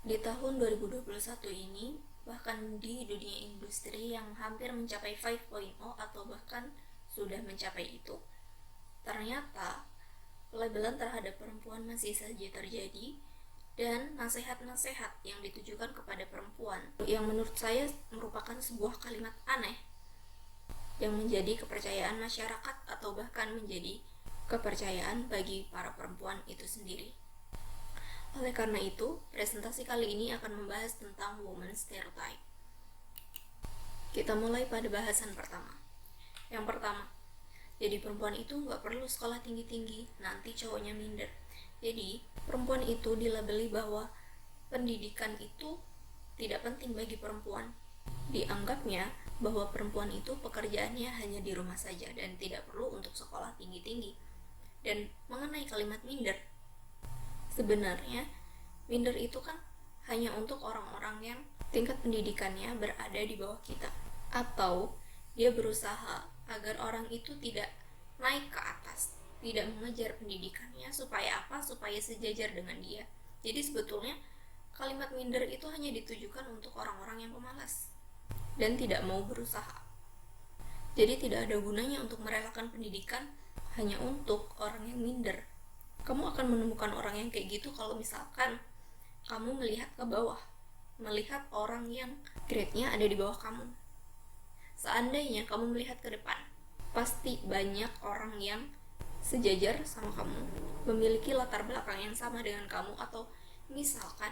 Di tahun 2021 ini, bahkan di dunia industri yang hampir mencapai 5.0 atau bahkan sudah mencapai itu, ternyata pelabelan terhadap perempuan masih saja terjadi, dan nasihat-nasihat yang ditujukan kepada perempuan yang menurut saya merupakan sebuah kalimat aneh yang menjadi kepercayaan masyarakat atau bahkan menjadi kepercayaan bagi para perempuan itu sendiri. Oleh karena itu, presentasi kali ini akan membahas tentang woman stereotype. Kita mulai pada bahasan pertama. Yang pertama, jadi perempuan itu nggak perlu sekolah tinggi-tinggi, nanti cowoknya minder. Jadi, perempuan itu dilabeli bahwa pendidikan itu tidak penting bagi perempuan. Dianggapnya bahwa perempuan itu pekerjaannya hanya di rumah saja dan tidak perlu untuk sekolah tinggi-tinggi. Dan mengenai kalimat minder, sebenarnya minder itu kan hanya untuk orang-orang yang tingkat pendidikannya berada di bawah kita, atau dia berusaha agar orang itu tidak naik ke atas, tidak mengejar pendidikannya. Supaya apa? Supaya sejajar dengan dia. Jadi sebetulnya kalimat minder itu hanya ditujukan untuk orang-orang yang pemalas dan tidak mau berusaha. Jadi tidak ada gunanya untuk merelakan pendidikan hanya untuk orang yang minder. Kamu akan menemukan orang yang kayak gitu kalau misalkan kamu melihat ke bawah, melihat orang yang grade-nya ada di bawah kamu. Seandainya kamu melihat ke depan, pasti banyak orang yang sejajar sama kamu, memiliki latar belakang yang sama dengan kamu, atau misalkan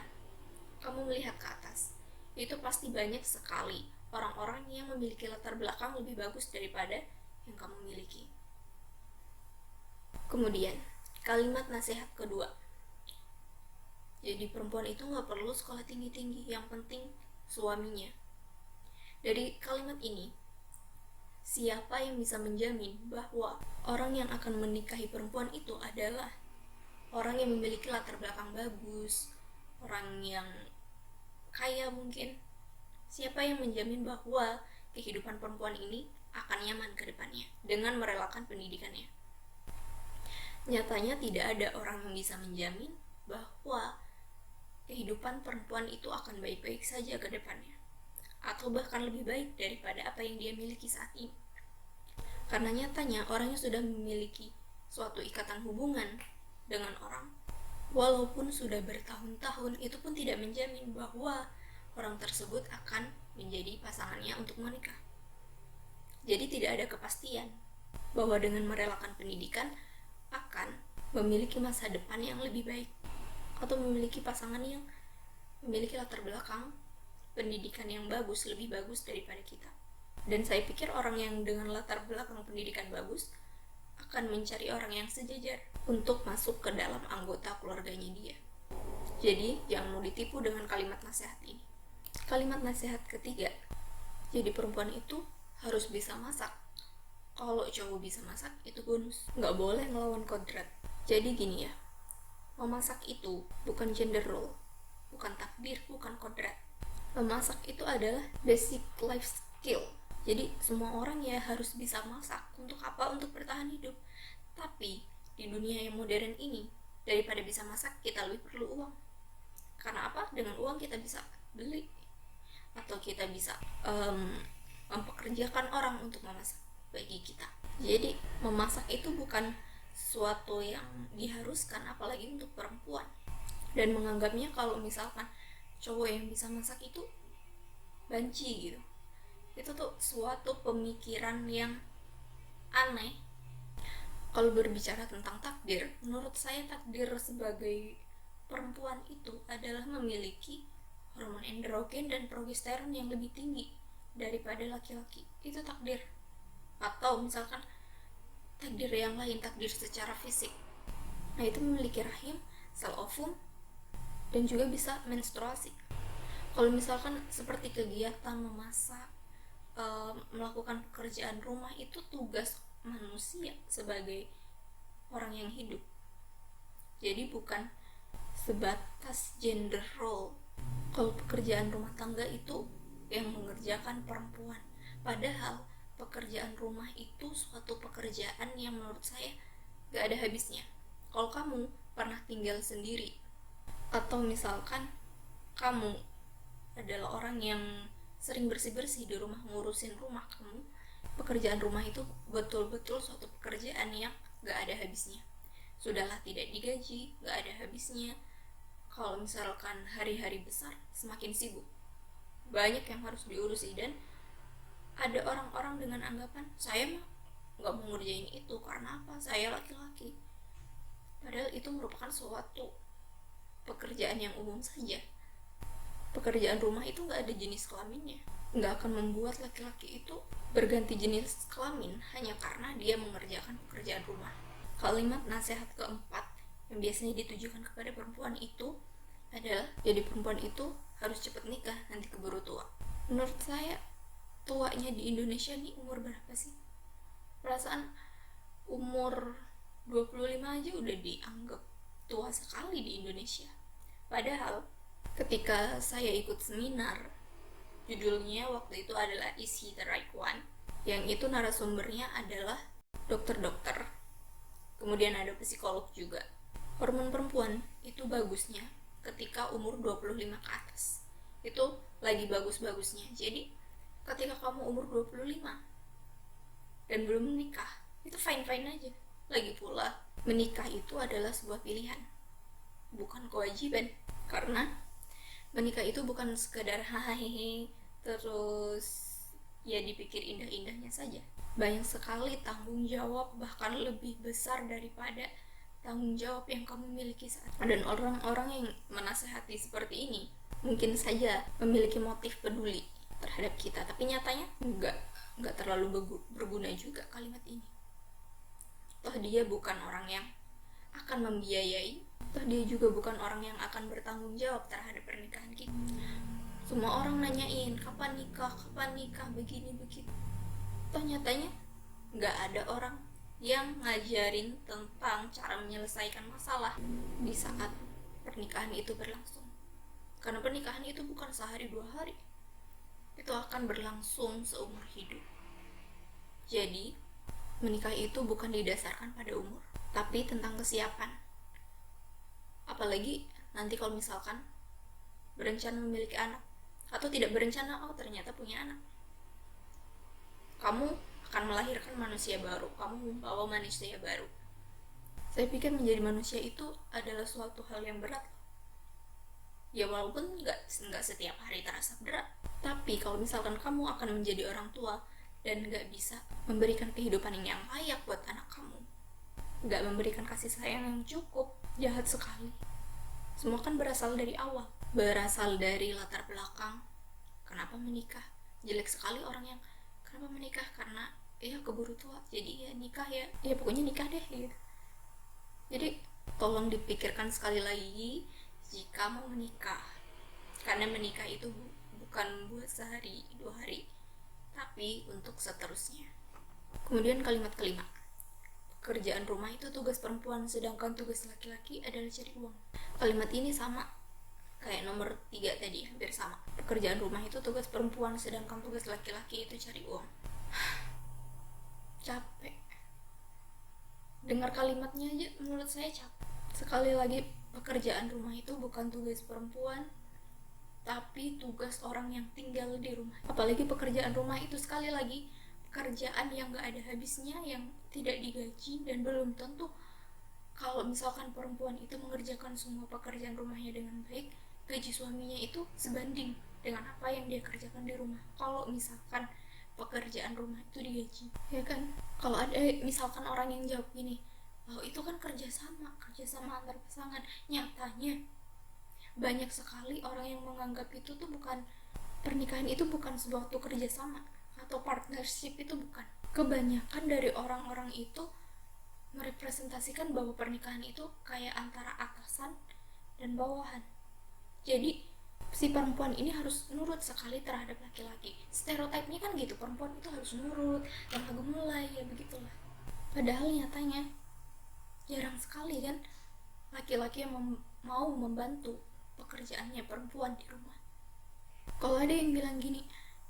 kamu melihat ke atas, itu pasti banyak sekali orang-orang yang memiliki latar belakang lebih bagus daripada yang kamu miliki. Kemudian, kalimat nasihat kedua, jadi perempuan itu gak perlu sekolah tinggi-tinggi, yang penting suaminya. Dari kalimat ini, siapa yang bisa menjamin bahwa orang yang akan menikahi perempuan itu adalah orang yang memiliki latar belakang bagus, orang yang kaya mungkin? Siapa yang menjamin bahwa kehidupan perempuan ini akan nyaman ke depannya dengan merelakan pendidikannya? Nyatanya tidak ada orang yang bisa menjamin bahwa kehidupan perempuan itu akan baik-baik saja ke depannya, atau bahkan lebih baik daripada apa yang dia miliki saat ini. Karena nyatanya orang yang sudah memiliki suatu ikatan hubungan dengan orang, walaupun sudah bertahun-tahun, itu pun tidak menjamin bahwa orang tersebut akan menjadi pasangannya untuk menikah. Jadi tidak ada kepastian bahwa dengan merelakan pendidikan akan memiliki masa depan yang lebih baik, atau memiliki pasangan yang memiliki latar belakang pendidikan yang bagus, lebih bagus daripada kita. Dan saya pikir orang yang dengan latar belakang pendidikan bagus akan mencari orang yang sejajar untuk masuk ke dalam anggota keluarganya dia. Jadi jangan mau ditipu dengan kalimat nasihat ini. Kalimat nasihat ketiga, jadi perempuan itu harus bisa masak. Kalau cowok bisa masak itu bonus, nggak boleh ngelawan kodrat. Jadi gini ya, memasak itu bukan gender role, bukan takdir, bukan kodrat. Memasak itu adalah basic life skill. Jadi semua orang ya harus bisa masak. Untuk apa? Untuk bertahan hidup. Tapi di dunia yang modern ini, daripada bisa masak, kita lebih perlu uang. Karena apa? Dengan uang kita bisa beli, atau kita bisa mempekerjakan orang untuk memasak bagi kita. Jadi memasak itu bukan sesuatu yang diharuskan, apalagi untuk perempuan. Dan menganggapnya kalau misalkan cowok yang bisa masak itu banci gitu, itu tuh suatu pemikiran yang aneh. Kalau berbicara tentang takdir, menurut saya takdir sebagai perempuan itu adalah memiliki hormon androgen dan progesteron yang lebih tinggi daripada laki-laki. Itu takdir. Atau misalkan takdir yang lain, takdir secara fisik, nah itu memiliki rahim, sel ovum, dan juga bisa menstruasi. Kalau misalkan seperti kegiatan memasak, melakukan pekerjaan rumah, itu tugas manusia sebagai orang yang hidup. Jadi bukan sebatas gender role. Kalau pekerjaan rumah tangga itu yang mengerjakan perempuan, padahal pekerjaan rumah itu suatu pekerjaan yang menurut saya gak ada habisnya. Kalau kamu pernah tinggal sendiri, atau misalkan kamu adalah orang yang sering bersih-bersih di rumah, ngurusin rumah kamu, pekerjaan rumah itu betul-betul suatu pekerjaan yang gak ada habisnya. Sudahlah tidak digaji, gak ada habisnya. Kalau misalkan hari-hari besar, semakin sibuk, banyak yang harus diurusi. Dan ada orang-orang dengan anggapan, saya mah gak mau ngerjain itu, karena apa? Saya laki-laki. Padahal itu merupakan suatu pekerjaan yang umum saja. Pekerjaan rumah itu gak ada jenis kelaminnya. Gak akan membuat laki-laki itu berganti jenis kelamin hanya karena dia mengerjakan pekerjaan rumah. Kalimat nasihat keempat yang biasanya ditujukan kepada perempuan itu adalah, jadi perempuan itu harus cepat nikah, nanti keburu tua. Menurut saya, tuanya di Indonesia nih umur berapa sih? Perasaan umur 25 aja udah dianggap tua sekali di Indonesia. Padahal ketika saya ikut seminar, judulnya waktu itu adalah Is He the Right One, yang itu narasumbernya adalah dokter-dokter, kemudian ada psikolog juga. Hormon perempuan itu bagusnya ketika umur 25 ke atas, itu lagi bagus-bagusnya. Jadi ketika kamu umur 25 dan belum menikah, itu fine-fine aja. Lagi pula, menikah itu adalah sebuah pilihan, bukan kewajiban. Karena menikah itu bukan sekadar hahaha terus ya dipikir indah-indahnya saja. Banyak sekali tanggung jawab, bahkan lebih besar daripada tanggung jawab yang kamu miliki saat. Dan orang-orang yang menasehati seperti ini mungkin saja memiliki motif peduli terhadap kita, tapi nyatanya nggak terlalu berguna juga kalimat ini. Toh dia bukan orang yang akan membiayai, toh dia juga bukan orang yang akan bertanggung jawab terhadap pernikahan kita. Semua orang nanyain kapan nikah, begini begitu. Toh nyatanya nggak ada orang yang ngajarin tentang cara menyelesaikan masalah di saat pernikahan itu berlangsung. Karena pernikahan itu bukan sehari 2 hari, itu akan berlangsung seumur hidup. Jadi menikah itu bukan didasarkan pada umur, tapi tentang kesiapan. Apalagi nanti kalau misalkan berencana memiliki anak, atau tidak berencana, oh ternyata punya anak, kamu akan melahirkan manusia baru, kamu membawa manusia baru. Saya pikir menjadi manusia itu adalah suatu hal yang berat. Ya walaupun nggak setiap hari terasa berat, tapi kalau misalkan kamu akan menjadi orang tua dan nggak bisa memberikan kehidupan yang layak buat anak kamu, nggak memberikan kasih sayang yang cukup, jahat sekali. Semua kan berasal dari awal, berasal dari latar belakang. Kenapa menikah? Jelek sekali orang yang kenapa menikah, karena ya keburu tua, jadi ya nikah ya pokoknya nikah deh gitu. Jadi tolong dipikirkan sekali lagi jika mau menikah, karena menikah itu bukan buat sehari 2 hari, tapi untuk seterusnya. Kemudian kalimat kelima, pekerjaan rumah itu tugas perempuan, sedangkan tugas laki-laki adalah cari uang. Kalimat ini sama kayak nomor 3 tadi, hampir sama. Pekerjaan rumah itu tugas perempuan, sedangkan tugas laki-laki itu cari uang. Capek dengar kalimatnya aja, menurut saya capek. Sekali lagi, pekerjaan rumah itu bukan tugas perempuan, tapi tugas orang yang tinggal di rumah. Apalagi pekerjaan rumah itu sekali lagi pekerjaan yang gak ada habisnya, yang tidak digaji, dan belum tentu kalau misalkan perempuan itu mengerjakan semua pekerjaan rumahnya dengan baik, gaji suaminya itu sebanding dengan apa yang dia kerjakan di rumah. Kalau misalkan pekerjaan rumah itu digaji, ya kan? Kalau ada misalkan orang yang jawab gini, oh itu kan kerjasama antar pasangan. Nyatanya banyak sekali orang yang menganggap itu tuh bukan, pernikahan itu bukan sebuah kerjasama atau partnership, itu bukan. Kebanyakan dari orang-orang itu merepresentasikan bahwa pernikahan itu kayak antara atasan dan bawahan. Jadi si perempuan ini harus nurut sekali terhadap laki-laki. Stereotipnya kan gitu, perempuan itu harus nurut, lemah gemulai, ya begitulah. Padahal nyatanya jarang sekali kan laki-laki yang mau membantu pekerjaannya perempuan di rumah. Kalau ada yang bilang gini,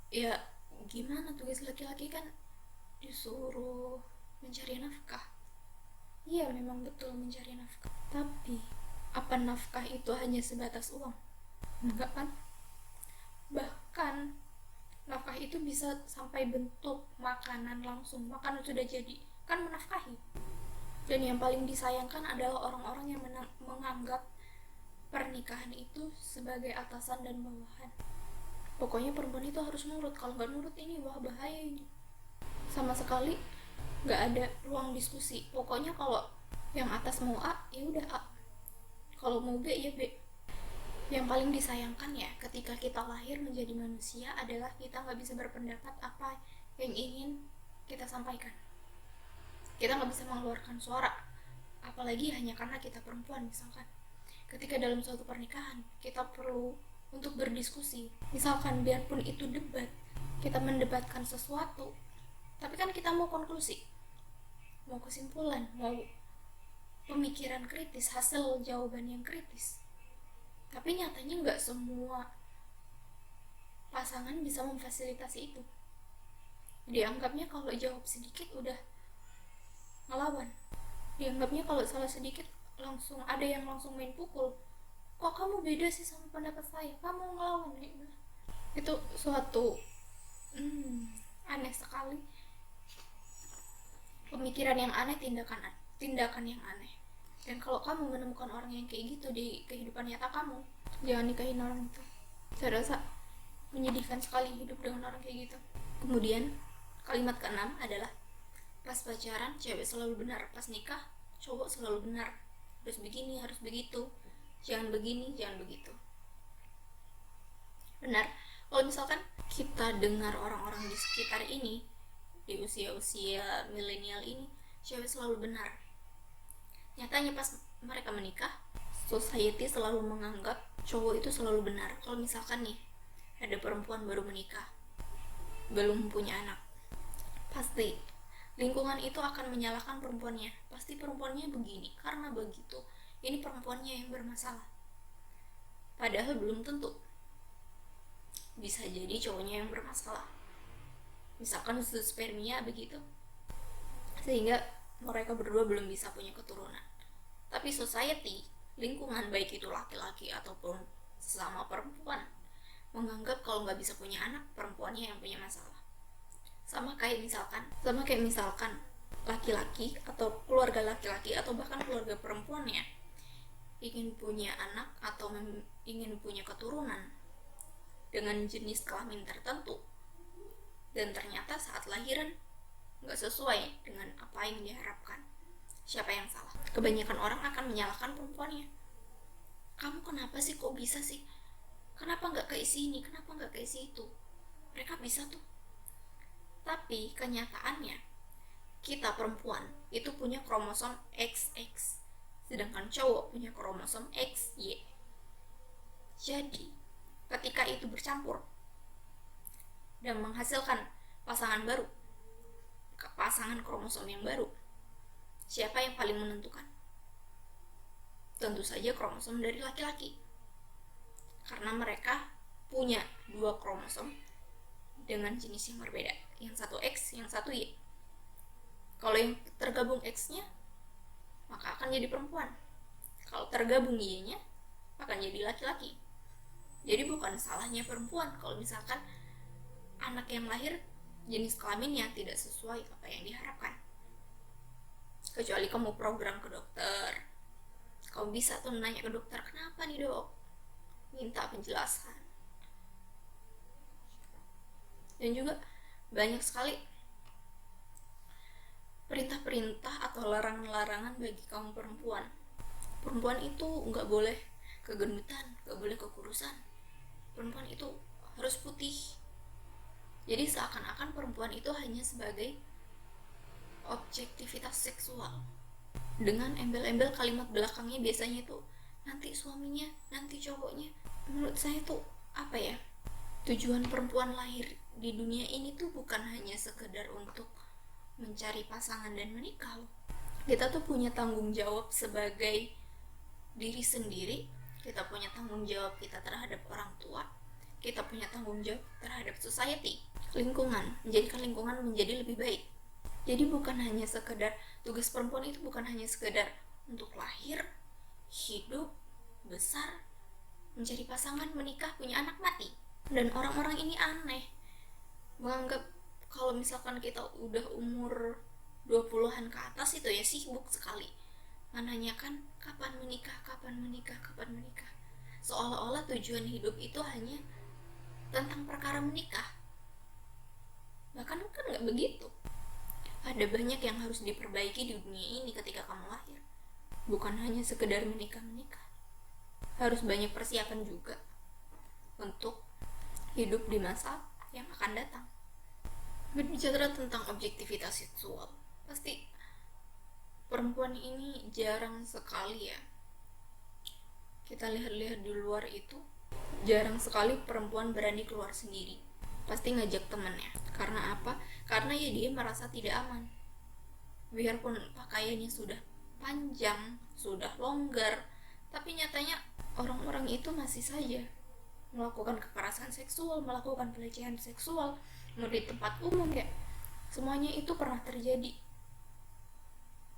ya gimana tugas laki-laki kan disuruh mencari nafkah. Iya memang betul mencari nafkah, tapi apa nafkah itu hanya sebatas uang? Enggak kan? Bahkan nafkah itu bisa sampai bentuk makanan langsung, makanan sudah jadi, kan menafkahi. Dan yang paling disayangkan adalah orang-orang yang menganggap pernikahan itu sebagai atasan dan bawahan. Pokoknya perempuan itu harus nurut, kalau nggak nurut ini wah bahaya ini. Sama sekali nggak ada ruang diskusi. Pokoknya kalau yang atas mau A ya udah A, kalau mau B ya B. Yang paling disayangkan ya ketika kita lahir menjadi manusia adalah kita nggak bisa berpendapat apa yang ingin kita sampaikan. Kita nggak bisa mengeluarkan suara, apalagi hanya karena kita perempuan. Misalkan ketika dalam suatu pernikahan kita perlu untuk berdiskusi, misalkan biarpun itu debat, kita mendebatkan sesuatu, tapi kan kita mau konklusi, mau kesimpulan, mau pemikiran kritis, hasil jawaban yang kritis. Tapi nyatanya nggak semua pasangan bisa memfasilitasi itu. Dianggapnya kalau jawab sedikit udah ngelawan. Dianggapnya kalau salah sedikit langsung ada yang langsung main pukul. Kok kamu beda sih sama pendapat saya? Kamu ngelawan ya? Itu suatu aneh sekali. Pemikiran yang aneh, tindakan yang aneh. Dan kalau kamu menemukan orang yang kayak gitu di kehidupan nyata kamu, jangan nikahin orang itu. Saya rasa menyedihkan sekali hidup dengan orang kayak gitu. Kemudian kalimat ke-6 adalah pas pacaran cewek selalu benar, pas nikah cowok selalu benar. Harus begini, harus begitu, jangan begini, jangan begitu. Benar, kalau misalkan kita dengar orang-orang di sekitar ini, di usia-usia milenial ini, cewek selalu benar. Nyatanya pas mereka menikah, society selalu menganggap cowok itu selalu benar. Kalau misalkan nih ada perempuan baru menikah, belum punya anak, pasti lingkungan itu akan menyalahkan perempuannya. Pasti perempuannya begini karena begitu, ini perempuannya yang bermasalah. Padahal belum tentu, bisa jadi cowoknya yang bermasalah. Misalkan spermia begitu, sehingga mereka berdua belum bisa punya keturunan. Tapi society, lingkungan, baik itu laki-laki ataupun sesama perempuan, menganggap kalau nggak bisa punya anak, perempuannya yang punya masalah. Sama kayak misalkan laki-laki atau keluarga laki-laki atau bahkan keluarga perempuannya ingin punya anak atau ingin punya keturunan dengan jenis kelamin tertentu, dan ternyata saat lahiran nggak sesuai dengan apa yang diharapkan. Siapa yang salah? Kebanyakan orang akan menyalahkan perempuannya. Kamu kenapa sih, kok bisa sih? Kenapa nggak kayak sini? Kenapa nggak kayak situ? Mereka bisa tuh. Tapi kenyataannya kita perempuan itu punya kromosom XX, sedangkan cowok punya kromosom XY. Jadi ketika itu bercampur dan menghasilkan pasangan baru, pasangan kromosom yang baru, siapa yang paling menentukan? Tentu saja kromosom dari laki-laki, karena mereka punya 2 kromosom dengan jenis yang berbeda, yang satu X, yang satu Y. Kalau yang tergabung X-nya, maka akan jadi perempuan. Kalau tergabung Y-nya, akan jadi laki-laki. Jadi bukan salahnya perempuan kalau misalkan anak yang lahir jenis kelaminnya tidak sesuai apa yang diharapkan. Kecuali kamu program ke dokter, kamu bisa tuh nanya ke dokter, kenapa nih dok, minta penjelasan. Dan juga banyak sekali perintah-perintah atau larangan-larangan bagi kaum perempuan. Perempuan itu nggak boleh kegendutan, nggak boleh kekurusan. Perempuan itu harus putih. Jadi seakan-akan perempuan itu hanya sebagai objektivitas seksual. Dengan embel-embel kalimat belakangnya biasanya itu nanti suaminya, nanti cowoknya. Menurut saya tuh apa ya? Tujuan perempuan lahir di dunia ini tuh bukan hanya sekedar untuk mencari pasangan dan menikah. Kita tuh punya tanggung jawab sebagai diri sendiri. Kita punya tanggung jawab kita terhadap orang tua. Kita punya tanggung jawab terhadap society, lingkungan, menjadikan lingkungan menjadi lebih baik. Jadi bukan hanya sekedar, tugas perempuan itu bukan hanya sekedar untuk lahir, hidup, besar, mencari pasangan, menikah, punya anak, mati. Dan orang-orang ini aneh, menganggap kalau misalkan kita udah umur 20-an ke atas itu ya sibuk sekali menanyakan kapan menikah, kapan menikah, kapan menikah. Seolah-olah tujuan hidup itu hanya tentang perkara menikah. Bahkan kan nggak begitu. Ada banyak yang harus diperbaiki di dunia ini ketika kamu lahir. Bukan hanya sekedar menikah-menikah. Harus banyak persiapan juga untuk hidup di masa yang akan datang. Berbicara tentang objektivitas seksual, pasti perempuan ini jarang sekali ya. Kita lihat-lihat di luar itu, jarang sekali perempuan berani keluar sendiri. Pasti ngajak temennya. Karena apa? Karena ya dia merasa tidak aman. Biarpun pakaiannya sudah panjang, sudah longgar, tapi nyatanya orang-orang itu masih saja melakukan kekerasan seksual, melakukan pelecehan seksual, mau di tempat umum ya. Semuanya itu pernah terjadi.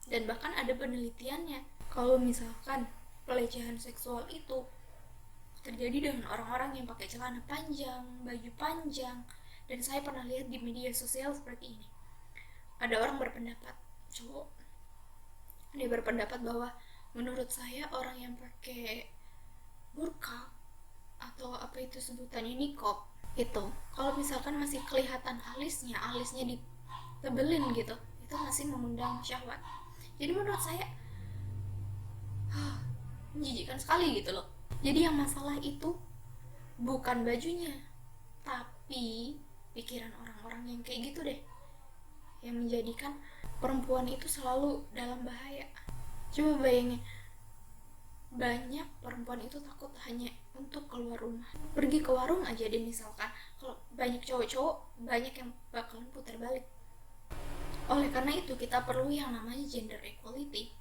Dan bahkan ada penelitiannya, kalau misalkan pelecehan seksual itu terjadi dengan orang-orang yang pakai celana panjang, baju panjang. Dan saya pernah lihat di media sosial seperti ini. Ada orang berpendapat, cowok, dia berpendapat bahwa menurut saya orang yang pakai burka atau apa itu sebutannya niqab itu, kalau misalkan masih kelihatan alisnya ditebelin gitu, itu masih mengundang syahwat. Jadi menurut saya menjijikkan sekali gitu loh. Jadi yang masalah itu bukan bajunya, tapi pikiran orang-orang yang kayak gitu deh, yang menjadikan perempuan itu selalu dalam bahaya. Coba bayangin, banyak perempuan itu takut hanya untuk keluar rumah, pergi ke warung aja deh misalkan. Kalau banyak cowok-cowok, banyak yang bakalan putar balik. Oleh karena itu kita perlu yang namanya gender equality.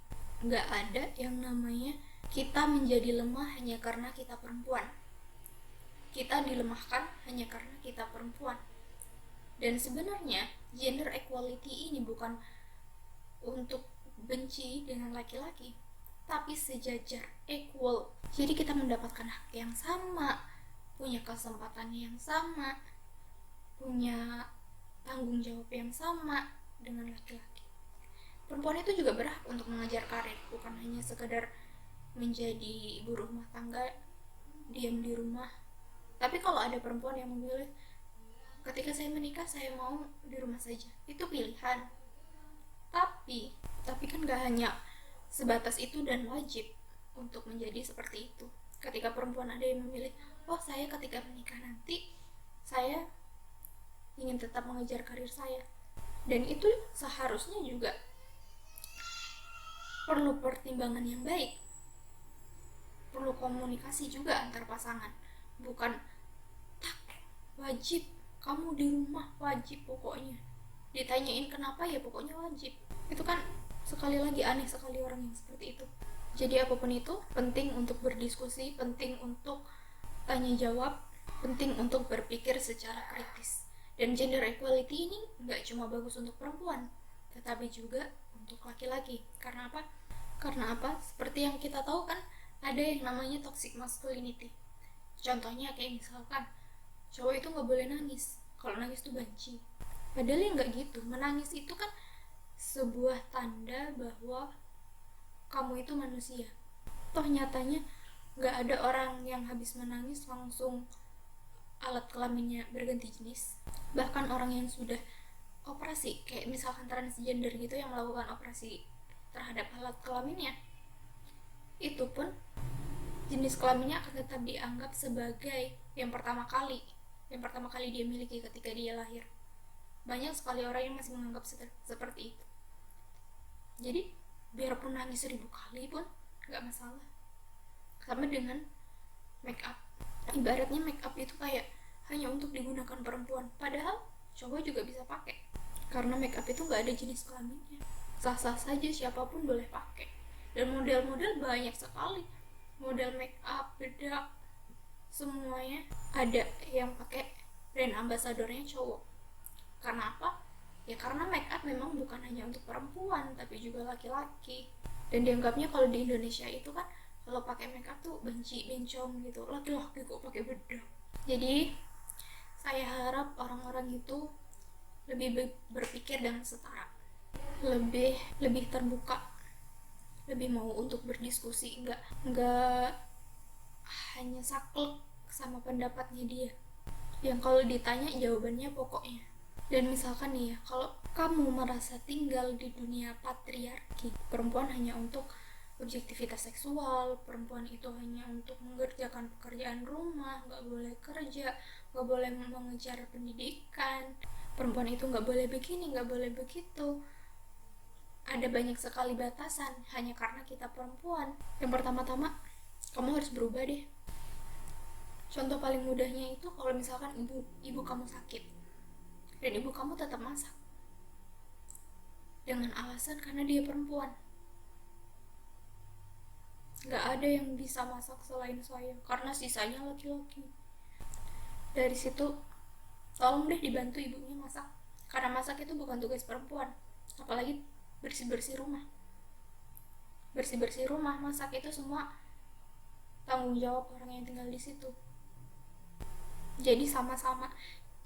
Nggak ada yang namanya kita menjadi lemah hanya karena kita perempuan. Kita dilemahkan hanya karena kita perempuan. Dan sebenarnya gender equality ini bukan untuk benci dengan laki-laki, tapi sejajar, equal. Jadi kita mendapatkan hak yang sama, punya kesempatan yang sama, punya tanggung jawab yang sama dengan laki-laki. Perempuan itu juga berhak untuk mengejar karir, bukan hanya sekedar menjadi ibu rumah tangga, diam di rumah. Tapi kalau ada perempuan yang memilih, ketika saya menikah saya mau di rumah saja, itu pilihan. Tapi kan gak hanya sebatas itu dan wajib untuk menjadi seperti itu. Ketika perempuan ada yang memilih, oh saya ketika menikah nanti saya ingin tetap mengejar karir saya, dan itu seharusnya juga perlu pertimbangan yang baik, perlu komunikasi juga antar pasangan. Bukan tak, wajib kamu di rumah, wajib pokoknya. Ditanyain kenapa ya pokoknya wajib. Itu kan sekali lagi aneh sekali orang yang seperti itu. Jadi apapun itu penting untuk berdiskusi, penting untuk tanya jawab, penting untuk berpikir secara kritis. Dan gender equality ini nggak cuma bagus untuk perempuan, tetapi juga untuk laki-laki. Karena apa? Seperti yang kita tahu kan, ada yang namanya toxic masculinity. Contohnya kayak misalkan cowok itu nggak boleh nangis, kalau nangis tuh banci. Padahal ya nggak gitu. Menangis itu kan sebuah tanda bahwa kamu itu manusia. Toh nyatanya nggak ada orang yang habis menangis langsung alat kelaminnya berganti jenis. Bahkan orang yang sudah operasi, kayak misalkan transgender gitu yang melakukan operasi terhadap alat kelaminnya, itu pun jenis kelaminnya akan tetap dianggap sebagai yang pertama kali dia miliki ketika dia lahir. Banyak sekali orang yang masih menganggap seperti itu. Jadi biarpun nangis 1000 kali pun gak masalah. Sama dengan make up. Ibaratnya make up itu kayak hanya untuk digunakan perempuan, padahal cowok juga bisa pakai. Karena make up itu gak ada jenis kelaminnya, sah-sah saja siapapun boleh pakai. Dan model-model banyak sekali, model make up, bedak, semuanya ada yang pakai, brand ambasadornya cowok. Karena apa? Ya karena make up memang bukan hanya untuk perempuan, tapi juga laki-laki. Dan dianggapnya kalau di Indonesia itu kan, kalau pakai makeup tuh benci, bencong gitu, laki-laki kok pakai bedak. Jadi saya harap orang-orang itu lebih berpikir dengan setara, lebih terbuka, lebih mau untuk berdiskusi, nggak hanya saklek sama pendapatnya dia yang kalau ditanya jawabannya pokoknya. Dan misalkan nih ya, kalau kamu merasa tinggal di dunia patriarki, perempuan hanya untuk objektivitas seksual, perempuan itu hanya untuk mengerjakan pekerjaan rumah, nggak boleh kerja, nggak boleh mengejar pendidikan, perempuan itu nggak boleh begini, nggak boleh begitu, ada banyak sekali batasan hanya karena kita perempuan. Yang pertama-tama, kamu harus berubah deh. Contoh paling mudahnya itu kalau misalkan ibu kamu sakit dan ibu kamu tetap masak dengan alasan karena dia perempuan. Gak ada yang bisa masak selain saya karena sisanya laki-laki. Dari situ tolong deh dibantu ibunya masak, karena masak itu bukan tugas perempuan. Apalagi bersih-bersih rumah, masak itu semua tanggung jawab orang yang tinggal di situ. Jadi sama-sama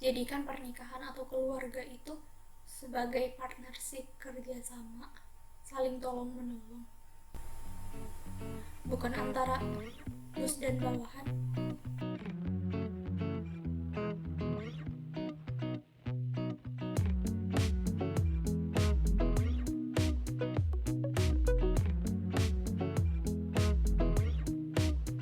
jadikan pernikahan atau keluarga itu sebagai partnership, kerjasama, saling tolong menolong, bukan antara bos dan bawahan.